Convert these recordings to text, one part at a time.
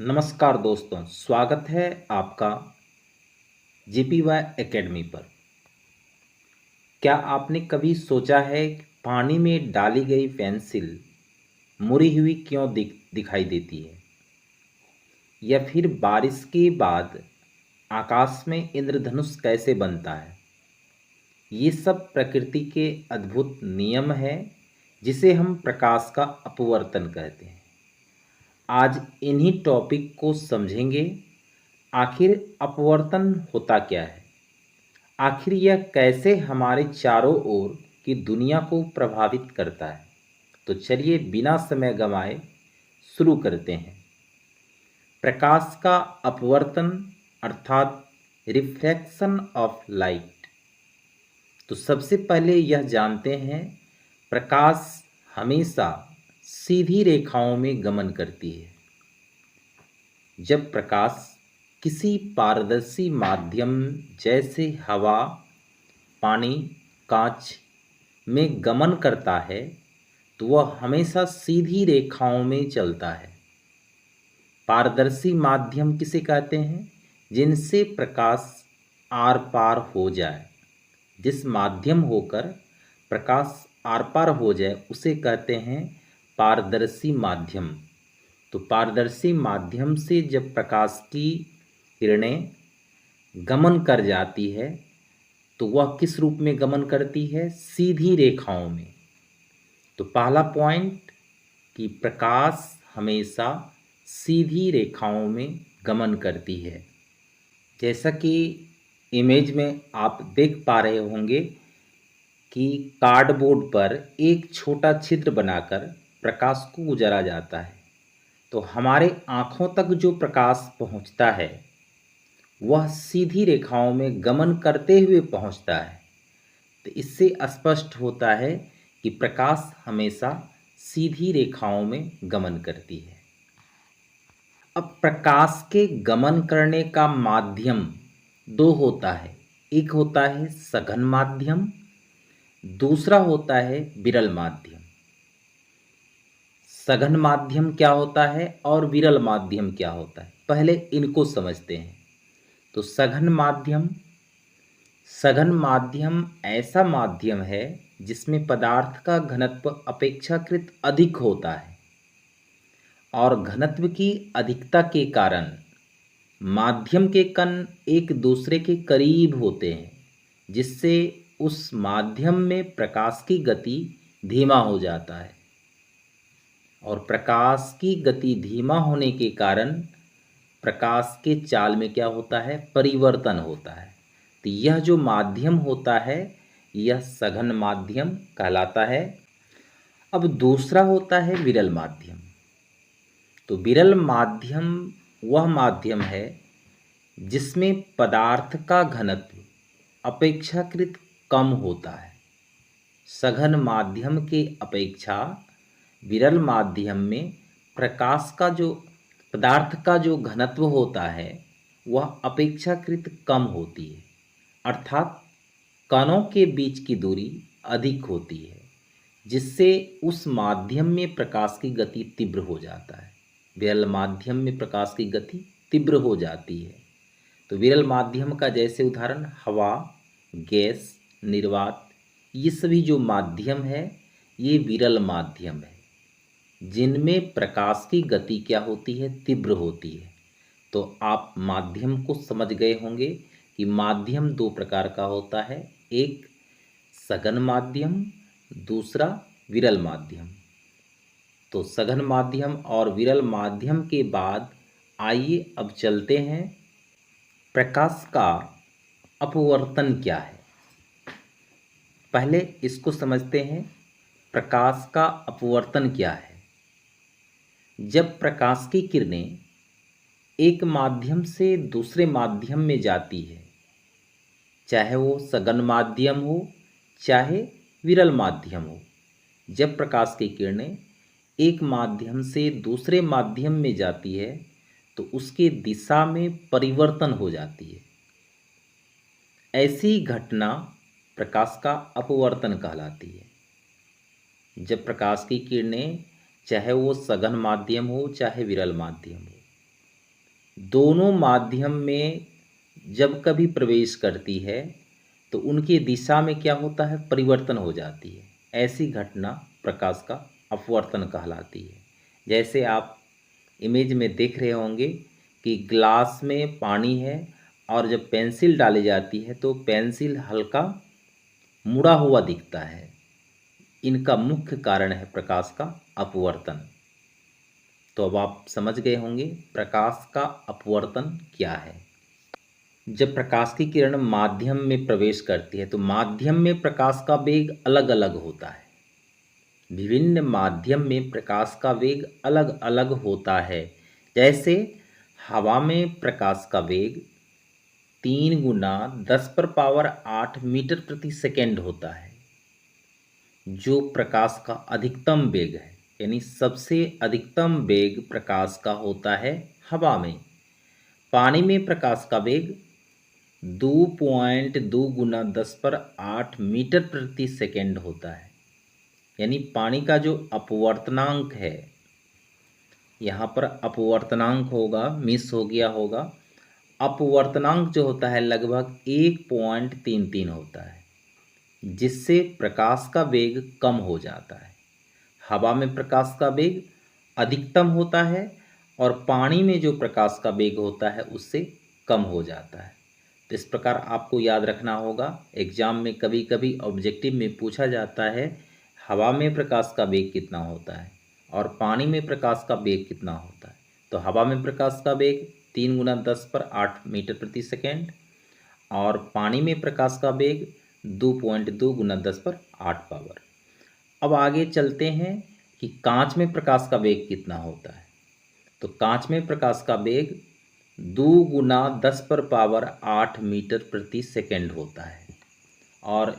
नमस्कार दोस्तों, स्वागत है आपका जीपीवाई एकेडमी पर। क्या आपने कभी सोचा है कि पानी में डाली गई पेंसिल मुड़ी हुई क्यों दिखाई देती है? या फिर बारिश के बाद आकाश में इंद्रधनुष कैसे बनता है? ये सब प्रकृति के अद्भुत नियम है जिसे हम प्रकाश का अपवर्तन कहते हैं। आज इन्हीं टॉपिक को समझेंगे। आखिर अपवर्तन होता क्या है? आखिर यह कैसे हमारे चारों ओर की दुनिया को प्रभावित करता है? तो चलिए बिना समय गंवाए शुरू करते हैं। प्रकाश का अपवर्तन अर्थात रिफ्रैक्शन ऑफ लाइट। तो सबसे पहले यह जानते हैं, प्रकाश हमेशा सीधी रेखाओं में गमन करती है। जब प्रकाश किसी पारदर्शी माध्यम जैसे हवा, पानी, कांच में गमन करता है तो वह हमेशा सीधी रेखाओं में चलता है। पारदर्शी माध्यम किसे कहते हैं? जिनसे प्रकाश आर पार हो जाए। जिस माध्यम होकर प्रकाश आर पार हो जाए उसे कहते हैं पारदर्शी माध्यम। तो पारदर्शी माध्यम से जब प्रकाश की किरणें गमन कर जाती है तो वह किस रूप में गमन करती है? सीधी रेखाओं में। तो पहला पॉइंट कि प्रकाश हमेशा सीधी रेखाओं में गमन करती है। जैसा कि इमेज में आप देख पा रहे होंगे कि कार्डबोर्ड पर एक छोटा छिद्र बनाकर प्रकाश को गुजारा जाता है। तो हमारे आँखों तक जो प्रकाश पहुँचता है वह सीधी रेखाओं में गमन करते हुए पहुँचता है। तो इससे स्पष्ट होता है कि प्रकाश हमेशा सीधी रेखाओं में गमन करती है। अब प्रकाश के गमन करने का माध्यम दो होता है। एक होता है सघन माध्यम, दूसरा होता है विरल माध्यम। सघन माध्यम क्या होता है और विरल माध्यम क्या होता है, पहले इनको समझते हैं। तो सघन माध्यम ऐसा माध्यम है जिसमें पदार्थ का घनत्व अपेक्षाकृत अधिक होता है और घनत्व की अधिकता के कारण माध्यम के कण एक दूसरे के करीब होते हैं, जिससे उस माध्यम में प्रकाश की गति धीमा हो जाता है। और प्रकाश की गति धीमा होने के कारण प्रकाश के चाल में क्या होता है? परिवर्तन होता है। तो यह जो माध्यम होता है यह सघन माध्यम कहलाता है। अब दूसरा होता है विरल माध्यम। तो विरल माध्यम वह माध्यम है जिसमें पदार्थ का घनत्व अपेक्षाकृत कम होता है। सघन माध्यम के अपेक्षा विरल माध्यम में प्रकाश का जो पदार्थ का जो घनत्व होता है वह अपेक्षाकृत कम होती है, अर्थात कणों के बीच की दूरी अधिक होती है, जिससे उस माध्यम में प्रकाश की गति तीव्र हो जाता है। विरल माध्यम में प्रकाश की गति तीव्र हो जाती है। तो विरल माध्यम का जैसे उदाहरण हवा, गैस, निर्वात, ये सभी जो माध्यम है ये विरल माध्यम है जिनमें प्रकाश की गति क्या होती है? तीव्र होती है। तो आप माध्यम को समझ गए होंगे कि माध्यम दो प्रकार का होता है, एक सघन माध्यम, दूसरा विरल माध्यम। तो सघन माध्यम और विरल माध्यम के बाद आइए अब चलते हैं प्रकाश का अपवर्तन क्या है। पहले इसको समझते हैं, प्रकाश का अपवर्तन क्या है। जब प्रकाश की किरणें एक माध्यम से दूसरे माध्यम में जाती है, चाहे वो सघन माध्यम हो चाहे विरल माध्यम हो, जब प्रकाश की किरणें एक माध्यम से दूसरे माध्यम में जाती है तो उसके दिशा में परिवर्तन हो जाती है। ऐसी घटना प्रकाश का अपवर्तन कहलाती है। जब प्रकाश की किरणें चाहे वो सघन माध्यम हो चाहे विरल माध्यम हो, दोनों माध्यम में जब कभी प्रवेश करती है तो उनकी दिशा में क्या होता है, परिवर्तन हो जाती है। ऐसी घटना प्रकाश का अपवर्तन कहलाती है। जैसे आप इमेज में देख रहे होंगे कि ग्लास में पानी है और जब पेंसिल डाली जाती है तो पेंसिल हल्का मुड़ा हुआ दिखता है। इनका मुख्य कारण है प्रकाश का अपवर्तन। तो अब आप समझ गए होंगे प्रकाश का अपवर्तन क्या है। जब प्रकाश की किरण माध्यम में प्रवेश करती है तो माध्यम में प्रकाश का वेग अलग अलग होता है। विभिन्न माध्यम में प्रकाश का वेग अलग अलग होता है। जैसे हवा में प्रकाश का वेग 3 × 10⁻⁸ मीटर प्रति सेकेंड होता है, जो प्रकाश का अधिकतम वेग है। यानी सबसे अधिकतम वेग प्रकाश का होता है हवा में। पानी में प्रकाश का वेग 2.2 × 10⁸ मीटर प्रति सेकेंड होता है। यानी पानी का जो अपवर्तनांक है, यहाँ पर अपवर्तनांक होगा, मिस हो गया होगा। अपवर्तनांक जो होता है लगभग 1.33 होता है, जिससे प्रकाश का वेग कम हो जाता है। हवा में प्रकाश का वेग अधिकतम होता है और पानी में जो प्रकाश का वेग होता है उससे कम हो जाता है। तो इस प्रकार आपको याद रखना होगा। एग्जाम में कभी कभी ऑब्जेक्टिव में पूछा जाता है हवा में प्रकाश का वेग कितना होता है और पानी में प्रकाश का वेग कितना होता है। तो हवा में प्रकाश का वेग 3 × 10⁸ मीटर प्रति सेकेंड और पानी में प्रकाश का वेग 2.2 × 10⁸ पावर। अब आगे चलते हैं कि कांच में प्रकाश का वेग कितना होता है। तो कांच में प्रकाश का वेग 2 × 10⁻⁸ मीटर प्रति सेकेंड होता है और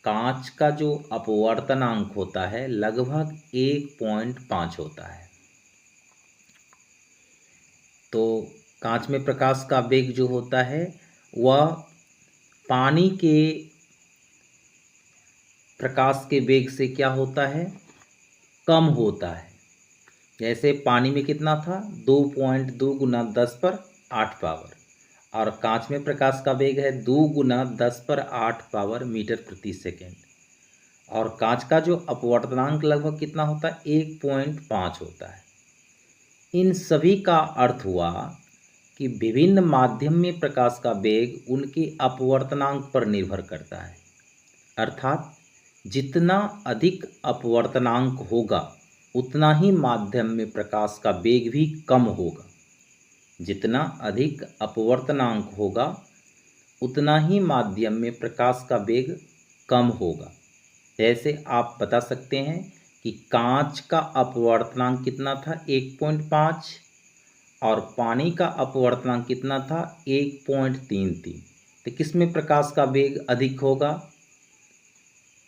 कांच का जो अपवर्तनांक होता है लगभग 1.5 होता है। तो कांच में प्रकाश का वेग जो होता है वह पानी के प्रकाश के वेग से क्या होता है, कम होता है। जैसे पानी में कितना था 2.2 × 10⁻⁸ पावर और कांच में प्रकाश का वेग है 2 × 10⁻⁸ पावर मीटर प्रति सेकेंड और कांच का जो अपवर्तनांक लगभग कितना होता है 1.5 होता है। इन सभी का अर्थ हुआ कि विभिन्न माध्यम में प्रकाश का वेग उनके अपवर्तनांक पर निर्भर करता है। अर्थात जितना अधिक अपवर्तनांक होगा उतना ही माध्यम में प्रकाश का वेग भी कम होगा। जितना अधिक अपवर्तनांक होगा उतना ही माध्यम में प्रकाश का वेग कम होगा। जैसे आप बता सकते हैं कि कांच का अपवर्तनांक कितना था 1.5 और पानी का अपवर्तनांक कितना था 1.33। तो किस में प्रकाश का वेग अधिक होगा,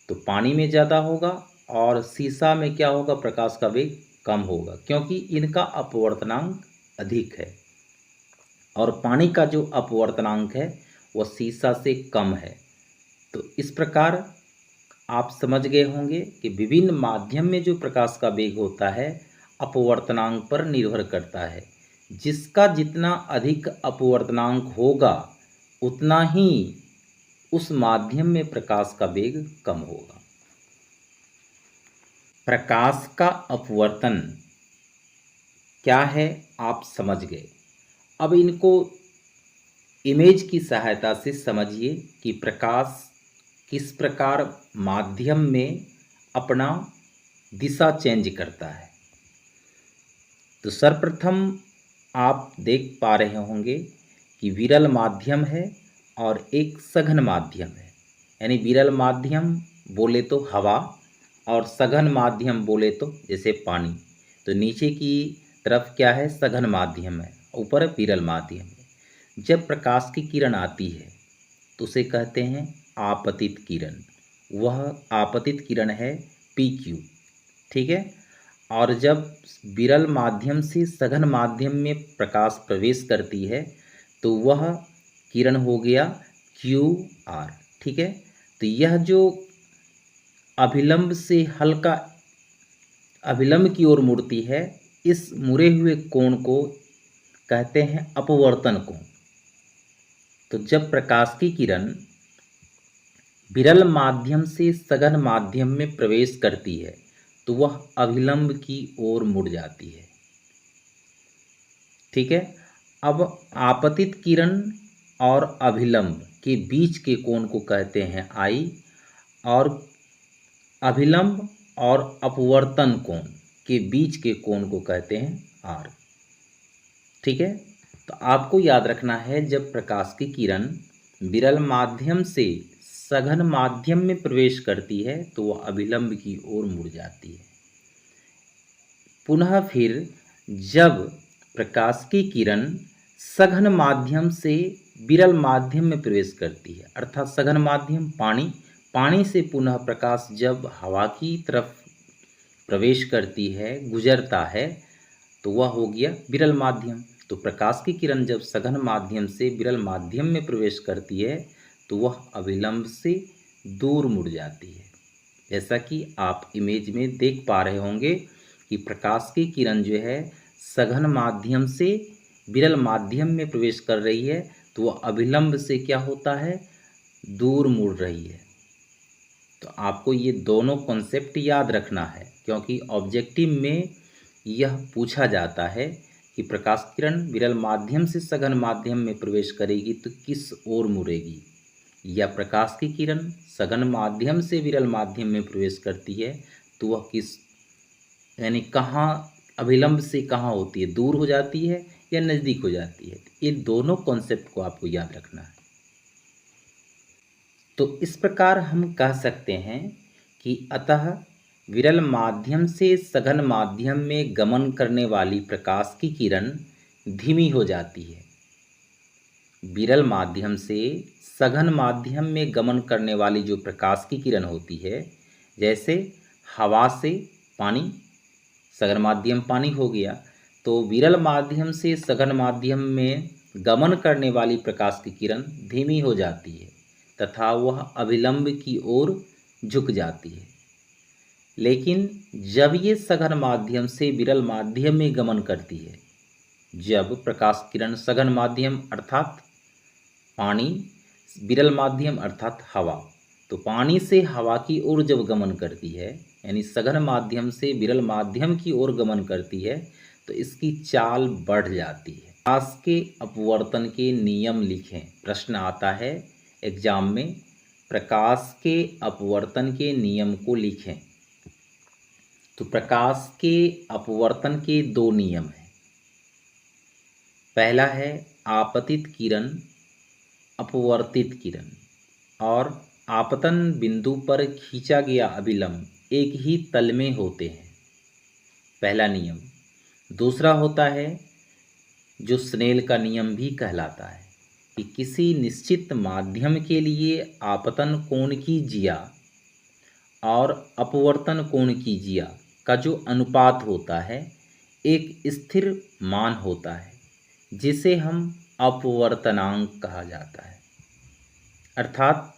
तो पानी में ज़्यादा होगा और शीशा में क्या होगा, प्रकाश का वेग कम होगा, क्योंकि इनका अपवर्तनांक अधिक है और पानी का जो अपवर्तनांक है वह शीशा से कम है। तो इस प्रकार आप समझ गए होंगे कि विभिन्न माध्यम में जो प्रकाश का वेग होता है अपवर्तनांक पर निर्भर करता है। जिसका जितना अधिक अपवर्तनांक होगा उतना ही उस माध्यम में प्रकाश का वेग कम होगा। प्रकाश का अपवर्तन क्या है आप समझ गए। अब इनको इमेज की सहायता से समझिए कि प्रकाश किस प्रकार माध्यम में अपना दिशा चेंज करता है। तो सर्वप्रथम आप देख पा रहे होंगे कि विरल माध्यम है और एक सघन माध्यम है। यानी विरल माध्यम बोले तो हवा और सघन माध्यम बोले तो जैसे पानी। तो नीचे की तरफ क्या है, सघन माध्यम है, ऊपर विरल माध्यम है। जब प्रकाश की किरण आती है तो उसे कहते हैं आपतित किरण। वह आपतित किरण है PQ, ठीक है। और जब विरल माध्यम से सघन माध्यम में प्रकाश प्रवेश करती है तो वह किरण हो गया QR, ठीक है। तो यह जो अभिलंब से हल्का अभिलंब की ओर मुड़ती है, इस मुड़े हुए कोण को कहते हैं अपवर्तन कोण। तो जब प्रकाश की किरण विरल माध्यम से सघन माध्यम में प्रवेश करती है तो वह अभिलंब की ओर मुड़ जाती है। ठीक है। अब आपतित किरण और अभिलंब के बीच के कोण को कहते हैं आई, और अभिलंब और अपवर्तन कोण के बीच के कोण को कहते हैं आर। ठीक है। तो आपको याद रखना है, जब प्रकाश की किरण विरल माध्यम से सघन माध्यम में प्रवेश करती है तो वह अभिलंब की ओर मुड़ जाती है। पुनः फिर जब प्रकाश की किरण सघन माध्यम से विरल माध्यम में प्रवेश करती है, अर्थात सघन माध्यम पानी से पुनः प्रकाश जब हवा की तरफ प्रवेश करती है, गुजरता है, तो वह हो गया विरल माध्यम। तो प्रकाश की किरण जब सघन माध्यम से विरल माध्यम में प्रवेश करती है तो वह अभिलंब से दूर मुड़ जाती है। जैसा कि आप इमेज में देख पा रहे होंगे कि प्रकाश की किरण जो है सघन माध्यम से विरल माध्यम में प्रवेश कर रही है तो वह अभिलंब से क्या होता है, दूर मुड़ रही है। तो आपको ये दोनों कॉन्सेप्ट याद रखना है, क्योंकि ऑब्जेक्टिव में यह पूछा जाता है कि प्रकाश किरण विरल माध्यम से सघन माध्यम में प्रवेश करेगी तो किस ओर मुड़ेगी, या प्रकाश की किरण सघन माध्यम से विरल माध्यम में प्रवेश करती है तो वह किस, यानी कहाँ अभिलंब से कहाँ होती है, दूर हो जाती है या नज़दीक हो जाती है। ये दोनों कॉन्सेप्ट को आपको याद रखना है। तो इस प्रकार हम कह सकते हैं कि अतः विरल माध्यम से सघन माध्यम में गमन करने वाली प्रकाश की किरण धीमी हो जाती है। विरल माध्यम से सघन माध्यम में गमन करने वाली जो प्रकाश की किरण होती है, जैसे हवा से पानी, सघन माध्यम पानी हो गया, तो विरल माध्यम से सघन माध्यम में गमन करने वाली प्रकाश की किरण धीमी हो जाती है तथा वह अभिलंब की ओर झुक जाती है। लेकिन जब ये सघन माध्यम से विरल माध्यम में गमन करती है, जब प्रकाश किरण सघन माध्यम अर्थात पानी, विरल माध्यम अर्थात हवा, तो पानी से हवा की ओर जब गमन करती है, यानी सघन माध्यम से विरल माध्यम की ओर गमन करती है, तो इसकी चाल बढ़ जाती है। प्रकाश के अपवर्तन के नियम लिखें। प्रश्न आता है एग्जाम में, प्रकाश के अपवर्तन के नियम को लिखें। तो प्रकाश के अपवर्तन के दो नियम हैं। पहला है आपतित किरण, अपवर्तित किरण, और आपतन बिंदु पर खींचा गया अभिलंब एक ही तल में होते हैं, पहला नियम। दूसरा होता है जो स्नेल का नियम भी कहलाता है कि किसी निश्चित माध्यम के लिए आपतन कोण की जिया और अपवर्तन कोण की जिया का जो अनुपात होता है एक स्थिर मान होता है, जिसे हम अपवर्तनांक कहा जाता है। अर्थात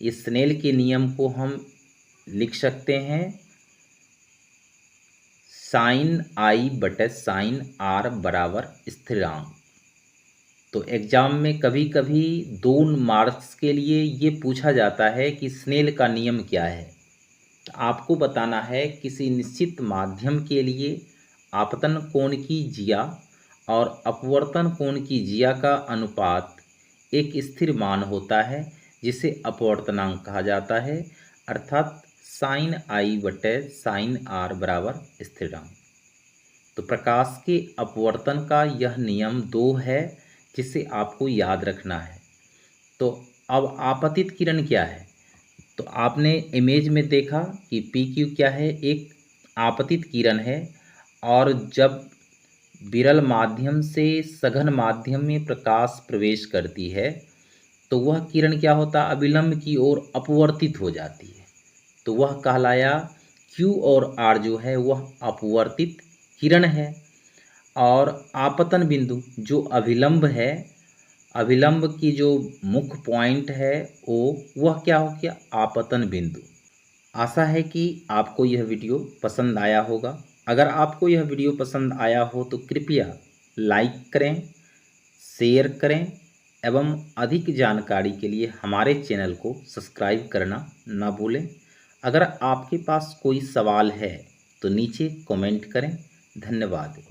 इस स्नेल के नियम को हम लिख सकते हैं साइन आई बटे साइन आर बराबर स्थिरांक। तो एग्जाम में कभी कभी 2 मार्क्स के लिए ये पूछा जाता है कि स्नेल का नियम क्या है। तो आपको बताना है किसी निश्चित माध्यम के लिए आपतन कोण की जिया और अपवर्तन कोण की जिया का अनुपात एक स्थिर मान होता है, जिसे अपवर्तनांक कहा जाता है, अर्थात साइन आई बटे साइन आर बराबर स्थिरांक। तो प्रकाश के अपवर्तन का यह नियम 2 है जिसे आपको याद रखना है। तो अब आपतित किरण क्या है? तो आपने इमेज में देखा कि पी क्यू क्या है, एक आपतित किरण है, और जब विरल माध्यम से सघन माध्यम में प्रकाश प्रवेश करती है तो वह किरण क्या होता है, अभिलंब की ओर अपवर्तित हो जाती है। तो वह कहलाया Q और R जो है वह अपवर्तित किरण है, और आपतन बिंदु जो अभिलंब है, अभिलंब की जो मुख्य पॉइंट है वह क्या हो गया, आपतन बिंदु। आशा है कि आपको यह वीडियो पसंद आया होगा। अगर आपको यह वीडियो पसंद आया हो तो कृपया लाइक करें शेयर करें एवं अधिक जानकारी के लिए हमारे चैनल को सब्सक्राइब करना ना भूलें। अगर आपके पास कोई सवाल है तो नीचे कमेंट करें। धन्यवाद।